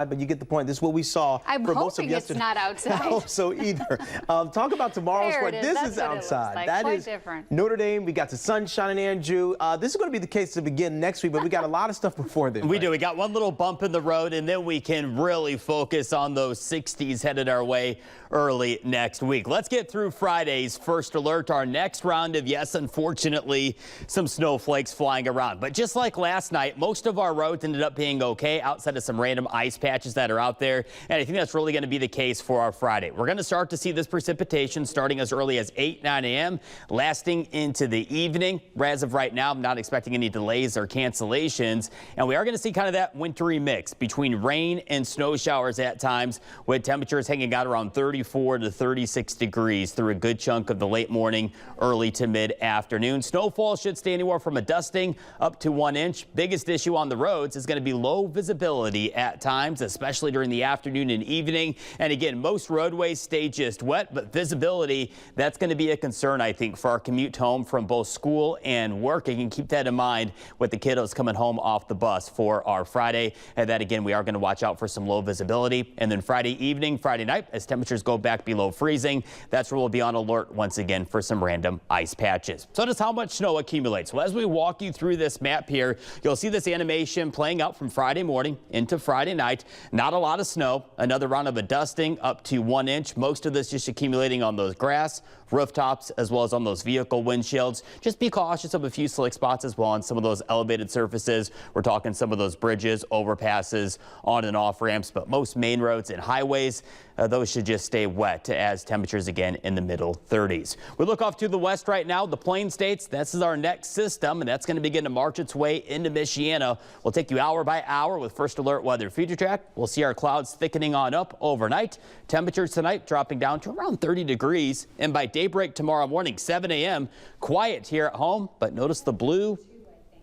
but you get the point. This is what we saw I'm for most of hoping yesterday. it's not outside. I hope so either. Talk about tomorrow's There sport. it is. This That's is what it looks outside. like. That Quite is different. Notre Dame. We got the sun shining, Andrew. This is going to be the case to begin next week, but we got a lot of stuff before then. We do. We got one little bump in the road, and then we can really focus on those 60s headed our way early next week. Let's get through Friday's first alert. Our next round of, yes, unfortunately, some snowflakes flying around. But just like last night, most of our roads ended up being okay outside of some random ice patches that are out there. And I think that's really going to be the case for our Friday. We're going to start to see this precipitation starting as early as 8, 9 a.m., lasting into the evening. As of right now, I'm not expecting any delays or cancellations. And we are going to see kind of that wintry mix between rain and snow showers at times, with temperatures hanging out around 34 to 36 degrees through a good chunk of the late morning, early to mid-afternoon. Snowfall should stay anywhere from a dusting up to 1 inch. Biggest issue on the roads is going to be low visibility at times, especially during the afternoon and evening. And again, most roadways stay just wet, but visibility, that's going to be a concern, I think, for our commute home from both school and work. You can keep that in mind with the kiddos coming home off the bus for our Friday. And that, again, we are going to watch out for some low visibility. And then Friday evening, Friday night, as temperatures go back below freezing, that's where we'll be on alert once again for some random ice patches. So just how much snow accumulates? Well, as we walk you through this map here, you'll see this animation playing out from Friday morning into Friday night. Not a lot of snow. Another round of a dusting up to 1 inch. Most of this just accumulating on those grass, rooftops, as well as on those vehicle windshields. Just be cautious of a few slick spots as well on some of those elevated surfaces. We're talking some of those bridges, overpasses, on and off ramps, but most main roads and highways, those should just stay wet as temperatures again in the middle 30s. We look off to the west right now, the Plain States. This is our next system, and that's going to begin to march its way into Michiana. We'll take you hour by hour with First Alert Weather Future Track. We'll see our clouds thickening on up overnight. Temperatures tonight dropping down to around 30 degrees. And by daybreak tomorrow morning, 7 a.m., quiet here at home, but notice the blue,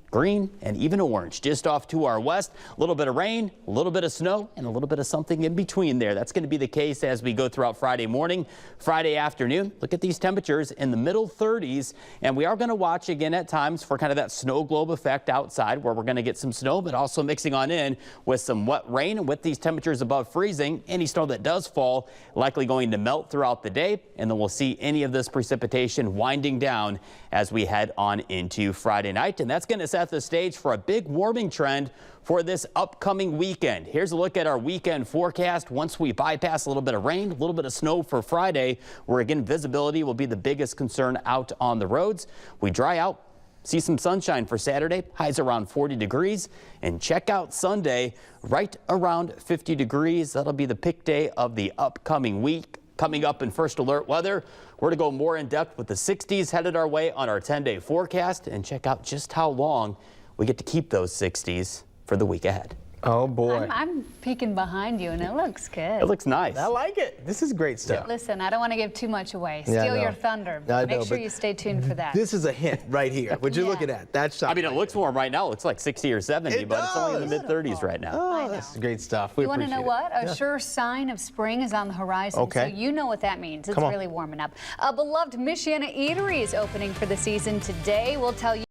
green, and even orange just off to our west. A little bit of rain, a little bit of snow, and a little bit of something in between there. That's going to be the case as we go throughout Friday morning, Friday afternoon. Look at these temperatures in the middle 30s, and we are going to watch again at times for kind of that snow globe effect outside, where we're going to get some snow, but also mixing on in with some wet rain. And with these temperatures above freezing, any snow that does fall likely going to melt throughout the day, and then we'll see any of this precipitation winding down as we head on into Friday night. And that's going to set the stage for a big warming trend for this upcoming weekend. Here's a look at our weekend forecast. Once we bypass a little bit of rain, a little bit of snow for Friday, where again visibility will be the biggest concern out on the roads. We dry out, see some sunshine for Saturday, highs around 40 degrees, and check out Sunday right around 50 degrees. That'll be the pick day of the upcoming week. Coming up in First Alert Weather, we're to go more in depth with the 60s headed our way on our 10-day forecast, and check out just how long we get to keep those 60s for the week ahead. Oh, boy. I'm peeking behind you, and it looks good. It looks nice. I like it. This is great stuff. Listen, I don't want to give too much away. Yeah, I Steal know. your thunder. I know, Make sure but you stay tuned for that. This is a hint right here. What you're Yeah. looking at. That's I mean, it looks warm right now. It looks like 60 or 70, It but it's only in the does. mid-30s right now. Oh, that's great stuff. We You want to know appreciate what? it. A sure sign of spring is on the horizon. Okay. So you know what that means. It's Come on. really warming up. A beloved Michiana eatery is opening for the season today. We'll tell you.